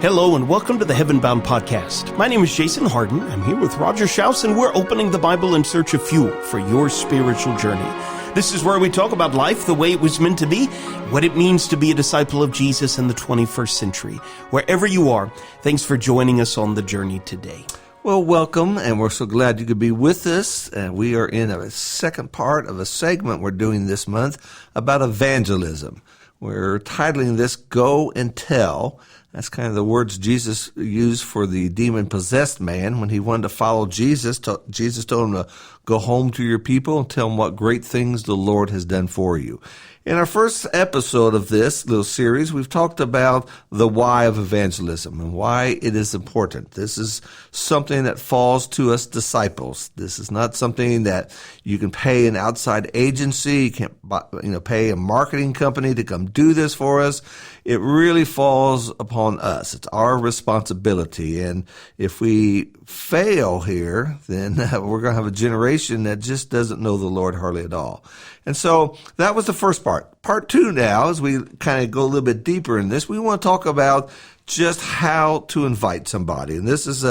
Hello and welcome to the Heaven Bound Podcast. My name is Jason Harden. I'm here with Roger Schaus, and we're opening the Bible in search of fuel for your spiritual journey. This is where we talk about life the way it was meant to be, what it means to be a disciple of Jesus in the 21st century. Wherever you are, thanks for joining us on the journey today. Well, welcome, and we're so glad you could be with us. We are in a second part of a segment we're doing this month about evangelism. We're titling this Go and Tell. That's kind of the words Jesus used for the demon-possessed man when he wanted to follow Jesus. Jesus told him to go home to your people and tell them what great things the Lord has done for you. In our first episode of this little series, we've talked about the why of evangelism and why it is important. This is something that falls to us disciples. This is not something that you can pay an outside agency. You can't, pay a marketing company to come do this for us. It really falls upon us. It's our responsibility. And if we fail here, then we're going to have a generation that just doesn't know the Lord hardly at all. And so that was the first part. Part two now, as we kind of go a little bit deeper in this, we want to talk about just how to invite somebody. And this is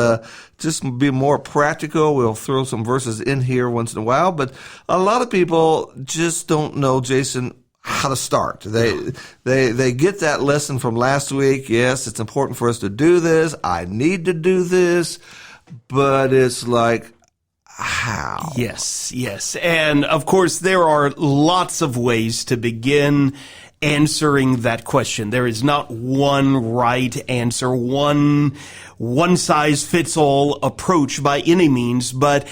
just be more practical. We'll throw some verses in here once in a while, but a lot of people just don't know, Jason, how to start. They get that lesson from last week. Yes, it's important for us to do this. I need to do this, but it's like, how? Yes. And of course, there are lots of ways to begin answering that question. There is not one right answer, one size fits all approach by any means, but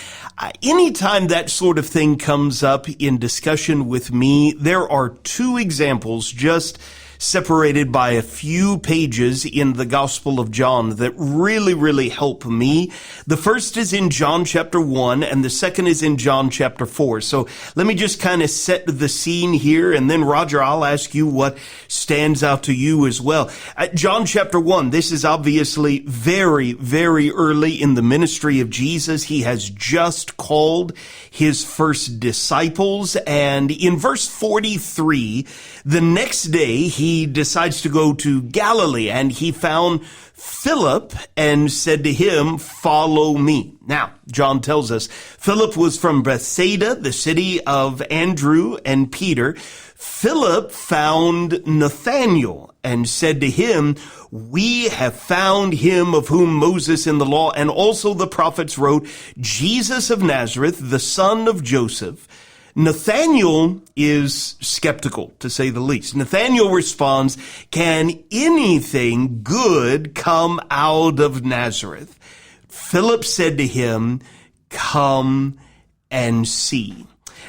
anytime that sort of thing comes up in discussion with me, there are two examples just separated by a few pages in the Gospel of John that really help me. The first is in John chapter 1, and the second is in John chapter 4. So let me just kind of set the scene here, and then Roger, I'll ask you what stands out to you as well. John chapter 1, this is obviously very early in the ministry of Jesus. He has just called his first disciples, and in verse 43, the next day he decides to go to Galilee, and he found Philip and said to him, "Follow me." Now, John tells us Philip was from Bethsaida, the city of Andrew and Peter. Philip found Nathanael and said to him, "We have found him of whom Moses in the law and also the prophets wrote, Jesus of Nazareth, the son of Joseph." Nathanael is skeptical, to say the least. Nathanael responds, "Can anything good come out of Nazareth?" Philip said to him, "Come and see."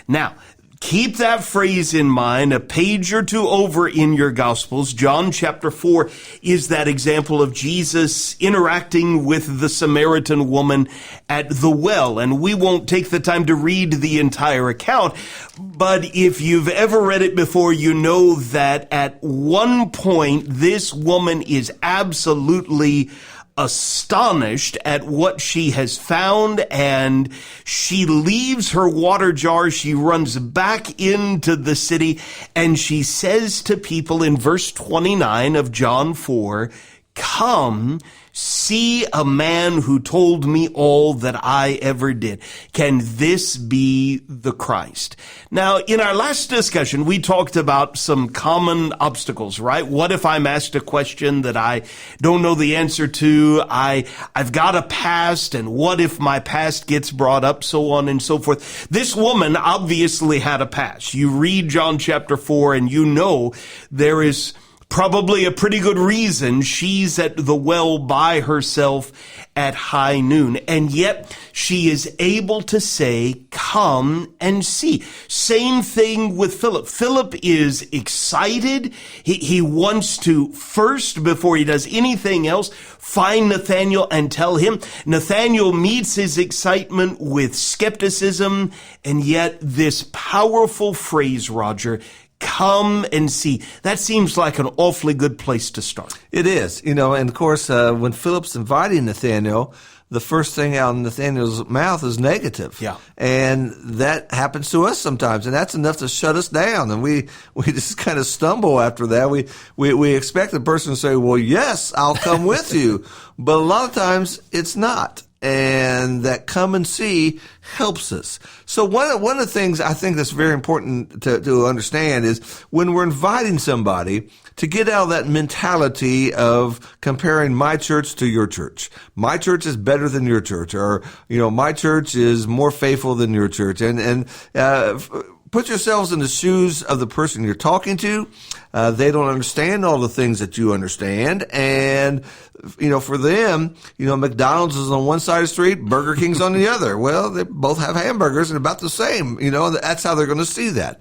Now, keep that phrase in mind. A page or two over in your Gospels, John chapter 4 is that example of Jesus interacting with the Samaritan woman at the well. And we won't take the time to read the entire account, but if you've ever read it before, you know that at one point, this woman is absolutely astonished at what she has found, and she leaves her water jar. She runs back into the city, and she says to people in verse 29 of John 4, "Come, see a man who told me all that I ever did. Can this be the Christ?" Now, in our last discussion, we talked about some common obstacles, right? What if I'm asked a question that I don't know the answer to? I've got a past, and what if my past gets brought up, so on and so forth. This woman obviously had a past. You read John chapter 4, and you know there is probably a pretty good reason she's at the well by herself at high noon. And yet she is able to say, "Come and see." Same thing with Philip. Philip is excited. He wants to first, before he does anything else, find Nathanael and tell him. Nathanael meets his excitement with skepticism, and yet this powerful phrase, Roger, "Come and see." That seems like an awfully good place to start. It is, and of course, when Philip's inviting Nathanael, the first thing out of Nathaniel's mouth is negative. Yeah. And that happens to us sometimes, and that's enough to shut us down. And we just kind of stumble after that. We expect the person to say, well, yes, I'll come with you. But a lot of times it's not. And that come and see helps us. So one of the things I think that's very important to understand is when we're inviting somebody to get out of that mentality of comparing my church to your church. My church is better than your church, or, my church is more faithful than your church. And put yourselves in the shoes of the person you're talking to. They don't understand all the things that you understand. And, for them, McDonald's is on one side of the street, Burger King's on the other. Well, they both have hamburgers and about the same. That's how they're going to see that.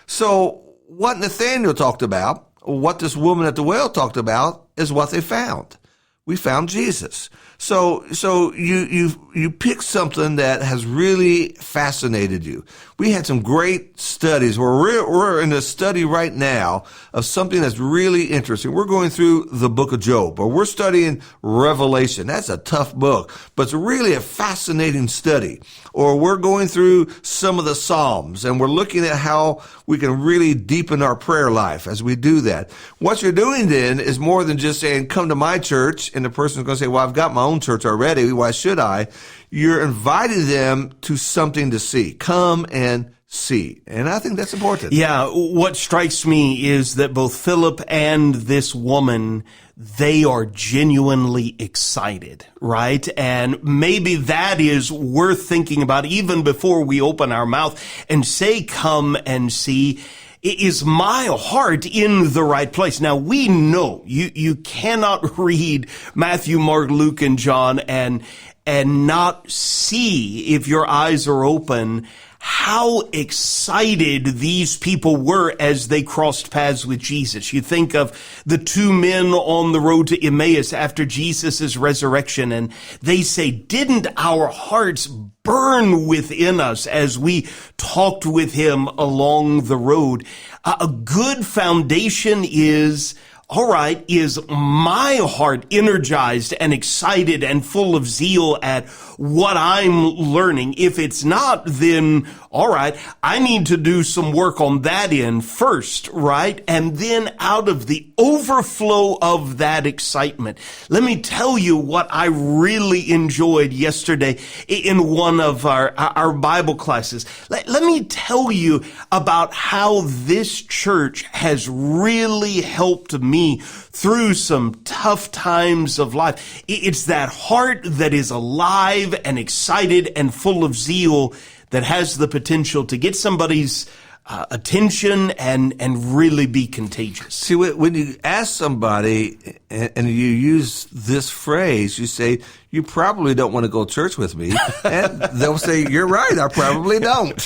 So what Nathaniel talked about, what this woman at the well talked about, is what they found. We found Jesus. So you pick something that has really fascinated you. We had some great studies. We're in a study right now of something that's really interesting. We're going through the book of Job, or we're studying Revelation. That's a tough book, but it's really a fascinating study. Or we're going through some of the Psalms, and we're looking at how we can really deepen our prayer life as we do that. What you're doing then is more than just saying, come to my church, and the person's going to say, well, I've got my own church already. Why should I? You're inviting them to something to see. Come and see. And I think that's important. Yeah. What strikes me is that both Philip and this woman, they are genuinely excited, right? And maybe that is worth thinking about even before we open our mouth and say, come and see. Is my heart in the right place? Now, we know you cannot read Matthew, Mark, Luke, and John and not see, if your eyes are open, how excited these people were as they crossed paths with Jesus. You think of the two men on the road to Emmaus after Jesus' resurrection, and they say, didn't our hearts burn within us as we talked with him along the road? A good foundation is, all right, is my heart energized and excited and full of zeal at what I'm learning? If it's not, then all right, I need to do some work on that end first, right? And then out of the overflow of that excitement, let me tell you what I really enjoyed yesterday in one of our Bible classes. Let me tell you about how this church has really helped me through some tough times of life. It's that heart that is alive and excited and full of zeal that has the potential to get somebody's attention and really be contagious. See, when you ask somebody and you use this phrase, you say, you probably don't want to go to church with me. And they'll say, you're right, I probably don't.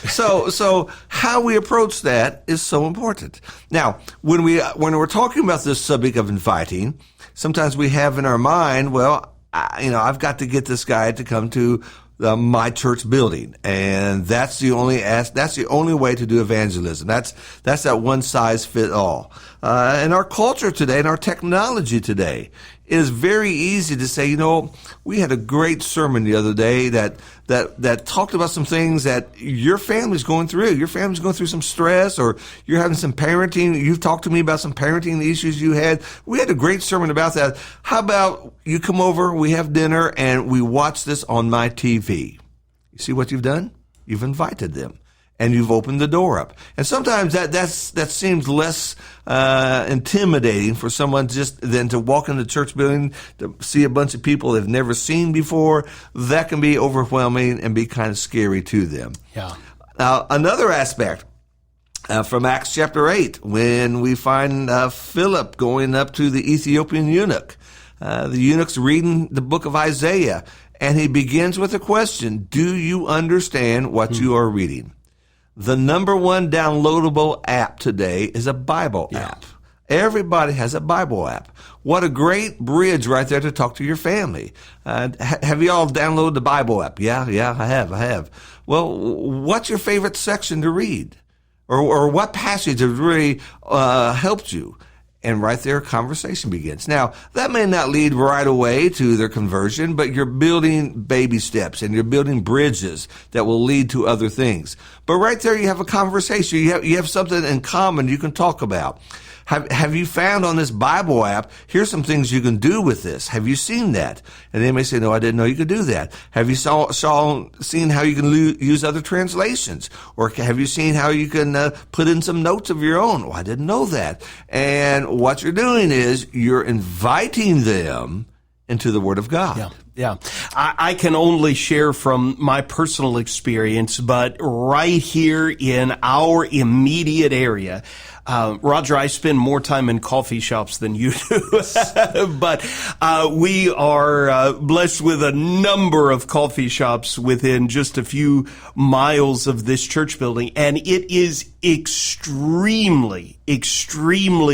So how we approach that is so important. Now, when we're talking about this subject of inviting, sometimes we have in our mind, well, I've got to get this guy to come to my church building, and that's the only way to do evangelism. That's that one size fit all. In our culture today, in our technology today, it is very easy to say, we had a great sermon the other day that talked about some things that your family's going through. Your family's going through some stress, or you're having some parenting. You've talked to me about some parenting issues you had. We had a great sermon about that. How about you come over, we have dinner, and we watch this on my TV? You see what you've done? You've invited them. And you've opened the door up. And sometimes that seems less intimidating for someone just than to walk in the church building to see a bunch of people they've never seen before. That can be overwhelming and be kind of scary to them. Yeah. Now, another aspect from Acts chapter 8, when we find Philip going up to the Ethiopian eunuch. The eunuch's reading the book of Isaiah, and he begins with a question: do you understand what you are reading? The number one downloadable app today is a Bible app. Everybody has a Bible app. What a great bridge right there to talk to your family. Have you all downloaded the Bible app? Yeah, I have. Well, what's your favorite section to read? Or what passage has really helped you? And right there, conversation begins. Now, that may not lead right away to their conversion, but you're building baby steps and you're building bridges that will lead to other things. But right there, you have a conversation. You have something in common you can talk about. Have you found on this Bible app, here's some things you can do with this. Have you seen that? And they may say, no, I didn't know you could do that. Have you seen how you can use other translations? Or have you seen how you can put in some notes of your own? Oh, I didn't know that. And what you're doing is you're inviting them into the Word of God. Yeah. Yeah. I can only share from my personal experience, but right here in our immediate area, Roger, I spend more time in coffee shops than you do, but we are blessed with a number of coffee shops within just a few miles of this church building, and it is extremely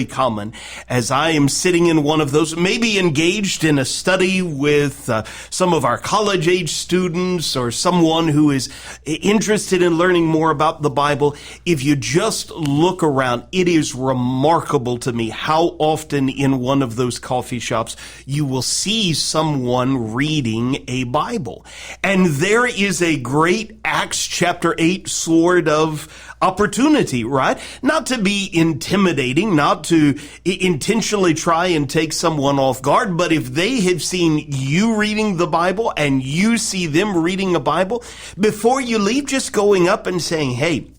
common as I am sitting in one of those, maybe engaged in a study with some of our college-age students or someone who is interested in learning more about the Bible. If you just look around, it is remarkable to me how often in one of those coffee shops you will see someone reading a Bible. And there is a great Acts chapter 8 sort of opportunity, right? Not to be intimidating, not to intentionally try and take someone off guard, but if they have seen you reading the Bible and you see them reading a Bible, before you leave, just going up and saying, hey,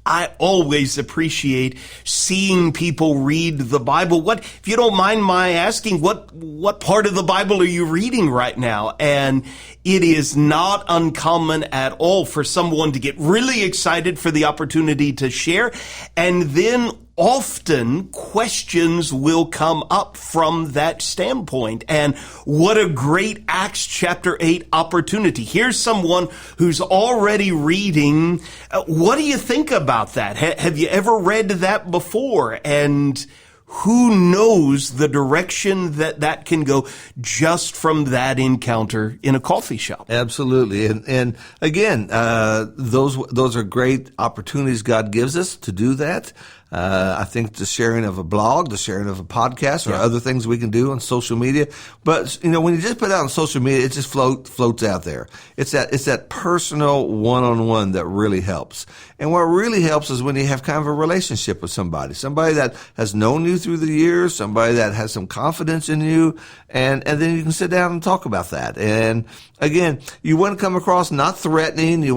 I always appreciate seeing people read the Bible. What, if you don't mind my asking, what part of the Bible are you reading right now? And it is not uncommon at all for someone to get really excited for the opportunity to share. And then often questions will come up from that standpoint. And what a great Acts chapter 8 opportunity. Here's someone who's already reading. What do you think about that? Have you ever read that before? And who knows the direction that can go just from that encounter in a coffee shop? Absolutely. And again, those are great opportunities God gives us to do that. I think the sharing of a blog, the sharing of a podcast, or other things we can do on social media. But, when you just put it out on social media, it just floats out there. It's that personal one-on-one that really helps. And what really helps is when you have kind of a relationship with somebody that has known you through the years, somebody that has some confidence in you, and then you can sit down and talk about that. And again, you want to come across not threatening, you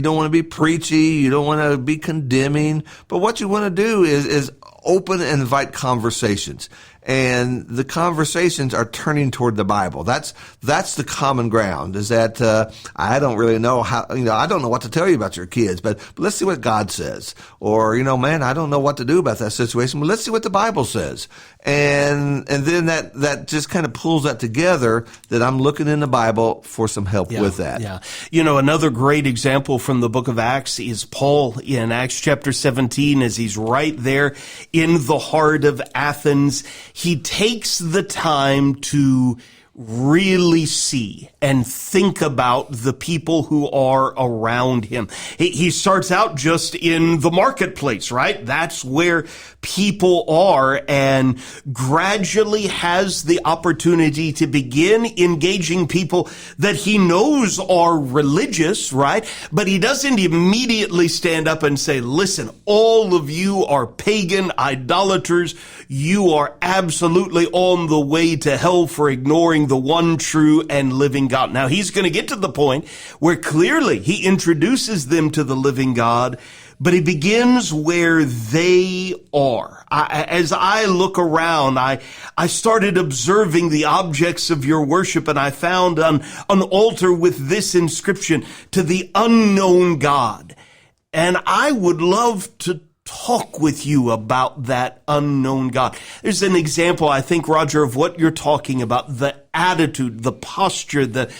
don't want to be preachy, you don't want to be condemning, but what you want to do is open and invite conversations. And the conversations are turning toward the Bible. That's the common ground, is that I don't really know how, I don't know what to tell you about your kids, but let's see what God says. Or, man, I don't know what to do about that situation, but let's see what the Bible says. And then that just kind of pulls that together, that I'm looking in the Bible for some help with that. Yeah. Another great example from the book of Acts is Paul in Acts chapter 17, as he's right there in the heart of Athens. He takes the time to really see and think about the people who are around him. He starts out just in the marketplace, right? That's where people are, and gradually has the opportunity to begin engaging people that he knows are religious, right? But he doesn't immediately stand up and say, listen, all of you are pagan idolaters. You are absolutely on the way to hell for ignoring the one true and living God. Now, he's going to get to the point where clearly he introduces them to the living God, but he begins where they are. As I look around, I started observing the objects of your worship, and I found an altar with this inscription, to the unknown God. And I would love to talk with you about that unknown God. There's an example, I think, Roger, of what you're talking about, the attitude, the posture, the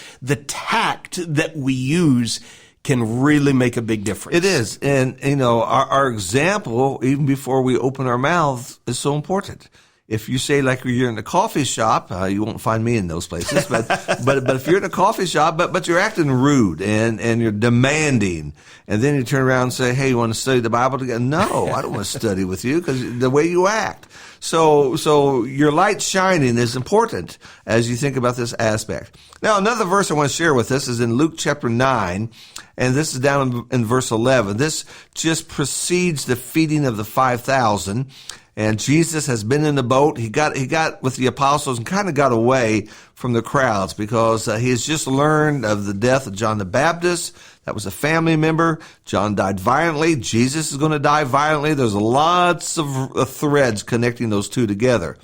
tact that we use can really make a big difference. It is. And, our example, even before we open our mouths, is so important. If you say like you're in a coffee shop, you won't find me in those places, but if you're in a coffee shop, but you're acting rude and you're demanding, and then you turn around and say, hey, you want to study the Bible together? No, I don't want to study with you because the way you act. So your light shining is important as you think about this aspect. Now, another verse I want to share with us is in Luke chapter 9, and this is down in verse 11. This just precedes the feeding of the 5,000. And Jesus has been in the boat. He got with the apostles and kind of got away from the crowds because he has just learned of the death of John the Baptist. That was a family member. John died violently. Jesus is going to die violently. There's lots of threads connecting those two together.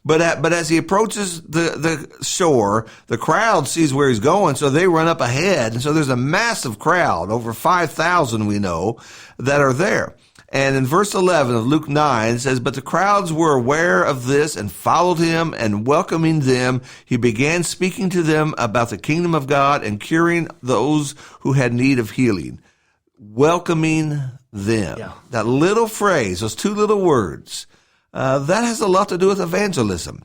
But as he approaches the shore, the crowd sees where he's going, so they run up ahead. And so there's a massive crowd, over 5,000 we know, that are there. And in verse 11 of Luke 9, it says, but the crowds were aware of this and followed him, and welcoming them, he began speaking to them about the kingdom of God and curing those who had need of healing. Welcoming them. Yeah. That little phrase, those two little words, that has a lot to do with evangelism.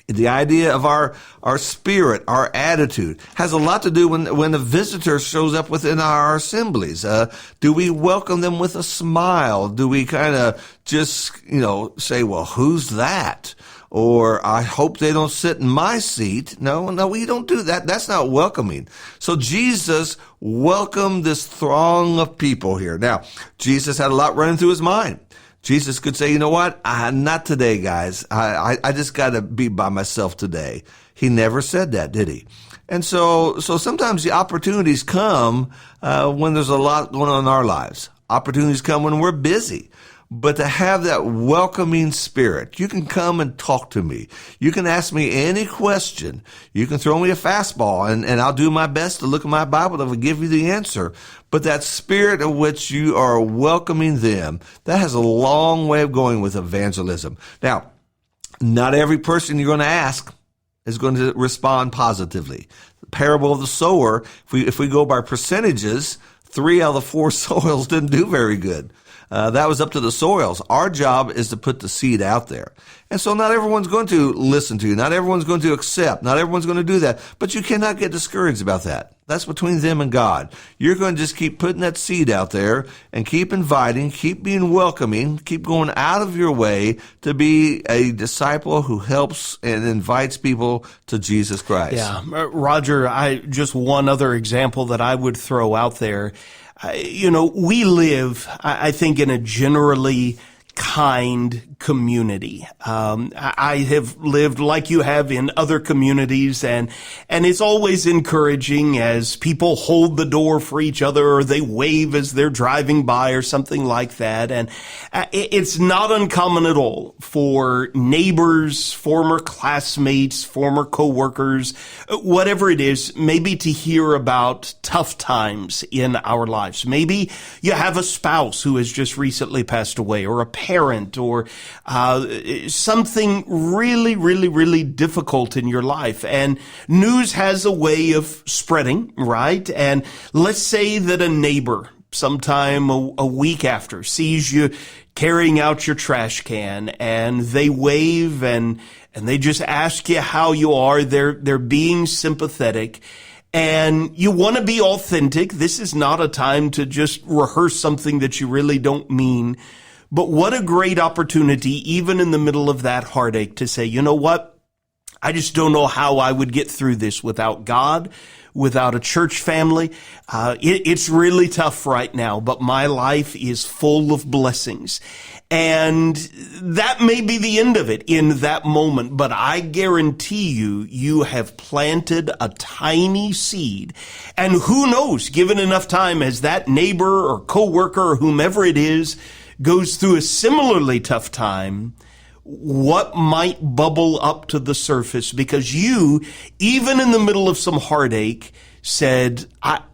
The idea of our spirit, our attitude, has a lot to do when a visitor shows up within our assemblies. Do we welcome them with a smile? Do we kind of just, say, well, who's that? Or I hope they don't sit in my seat. No, we don't do that. That's not welcoming. So Jesus welcomed this throng of people here. Now, Jesus had a lot running through his mind. Jesus could say, you know what? Not today, guys. I just got to be by myself today. He never said that, did he? And so sometimes the opportunities come when there's a lot going on in our lives. Opportunities come when we're busy. But to have that welcoming spirit, you can come and talk to me. You can ask me any question. You can throw me a fastball, and I'll do my best to look at my Bible to give you the answer. But that spirit of which you are welcoming them, that has a long way of going with evangelism. Now, not every person you're going to ask is going to respond positively. The parable of the sower, if we go by percentages, 3 out of the 4 soils didn't do very good. That was up to the soils. Our job is to put the seed out there. And so not everyone's going to listen to you. Not everyone's going to accept. Not everyone's going to do that. But you cannot get discouraged about that. That's between them and God. You're going to just keep putting that seed out there and keep inviting, keep being welcoming, keep going out of your way to be a disciple who helps and invites people to Jesus Christ. Yeah. Roger, just one other example that I would throw out there. We live, I think, in a generally kind community. I have lived like you have in other communities, and it's always encouraging as people hold the door for each other or they wave as they're driving by or something like that. And it's not uncommon at all for neighbors, former classmates, former coworkers, whatever it is, maybe to hear about tough times in our lives. Maybe you have a spouse who has just recently passed away, or a parent, or something really, really, really difficult in your life. And news has a way of spreading, right? And let's say that a neighbor sometime a week after sees you carrying out your trash can, and they wave and they just ask you how you are. They're being sympathetic. And you want to be authentic. This is not a time to just rehearse something that you really don't mean. But what a great opportunity, even in the middle of that heartache, to say, you know what? I just don't know how I would get through this without God, without a church family. It's really tough right now, but my life is full of blessings. And that may be the end of it in that moment, but I guarantee you have planted a tiny seed. And who knows, given enough time, as that neighbor or coworker or whomever it is goes through a similarly tough time, what might bubble up to the surface because you, even in the middle of some heartache, said,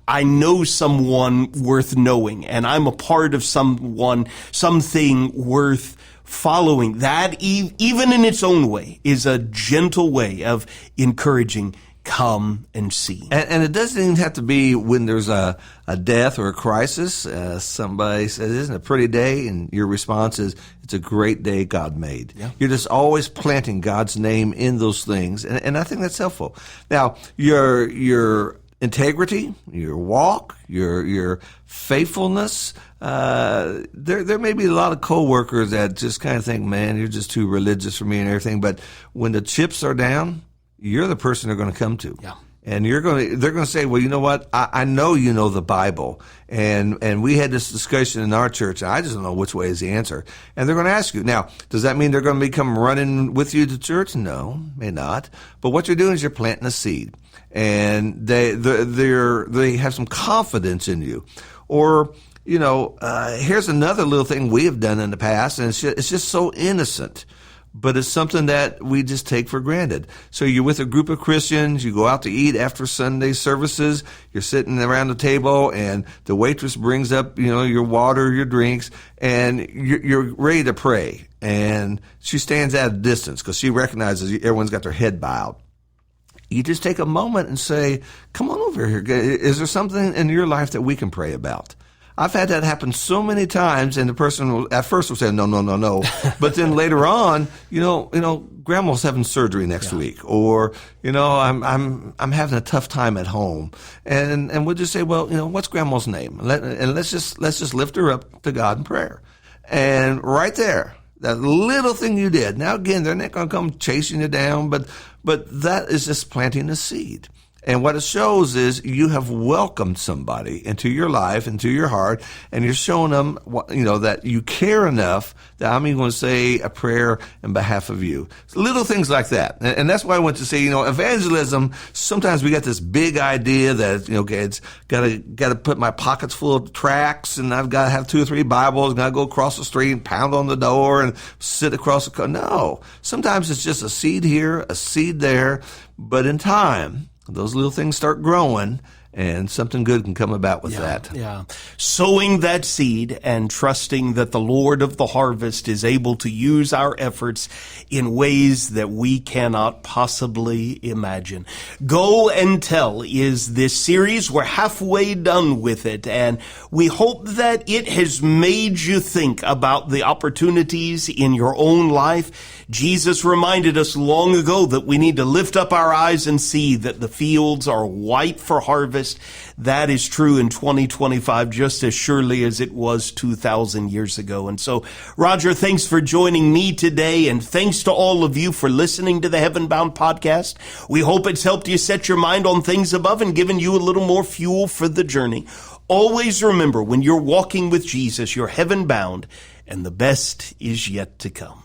I know someone worth knowing, and I'm a part of something worth following. That, even in its own way, is a gentle way of encouraging come and see. And it doesn't even have to be when there's a death or a crisis. Somebody says, isn't it a pretty day? And your response is, it's a great day God made. Yeah. You're just always planting God's name in those things. And I think that's helpful. Now, your integrity, your walk, your faithfulness, there may be a lot of coworkers that just kind of think, man, you're just too religious for me and everything. But when the chips are down, you're the person they're going to come to. Yeah. And they're going to say, well, you know what? I know you know the Bible. And we had this discussion in our church, and I just don't know which way is the answer. And they're going to ask you. Now, does that mean they're going to come running with you to church? No, may not. But what you're doing is you're planting a seed. And they have some confidence in you. Or, here's another little thing we have done in the past, and it's just so innocent. But it's something that we just take for granted. So you're with a group of Christians, you go out to eat after Sunday services, you're sitting around the table, and the waitress brings up, your water, your drinks, and you're ready to pray. And she stands at a distance because she recognizes everyone's got their head bowed. You just take a moment and say, come on over here. Is there something in your life that we can pray about? I've had that happen so many times, and the person will, at first will say, no. But then later on, grandma's having surgery next week, or, I'm having a tough time at home. And we'll just say, well, what's grandma's name? And let's just lift her up to God in prayer. And right there, that little thing you did. Now, again, they're not going to come chasing you down, but that is just planting a seed. And what it shows is you have welcomed somebody into your life, into your heart, and you're showing them, that you care enough that I'm even going to say a prayer in behalf of you. So little things like that. And that's why I want to say, evangelism, sometimes we got this big idea that, okay, it's got to put my pockets full of tracts, and I've got to have 2 or 3 Bibles, and I go across the street and pound on the door and sit across the car. No. Sometimes it's just a seed here, a seed there, but in time, those little things start growing, and something good can come about with that. Yeah. Sowing that seed and trusting that the Lord of the harvest is able to use our efforts in ways that we cannot possibly imagine. Go and Tell is this series. We're halfway done with it, and we hope that it has made you think about the opportunities in your own life. Jesus reminded us long ago that we need to lift up our eyes and see that the fields are white for harvest. That is true in 2025 just as surely as it was 2,000 years ago. And so, Roger, thanks for joining me today, and thanks to all of you for listening to the Heaven Bound podcast. We hope it's helped you set your mind on things above and given you a little more fuel for the journey. Always remember, when you're walking with Jesus, you're heaven bound, and the best is yet to come.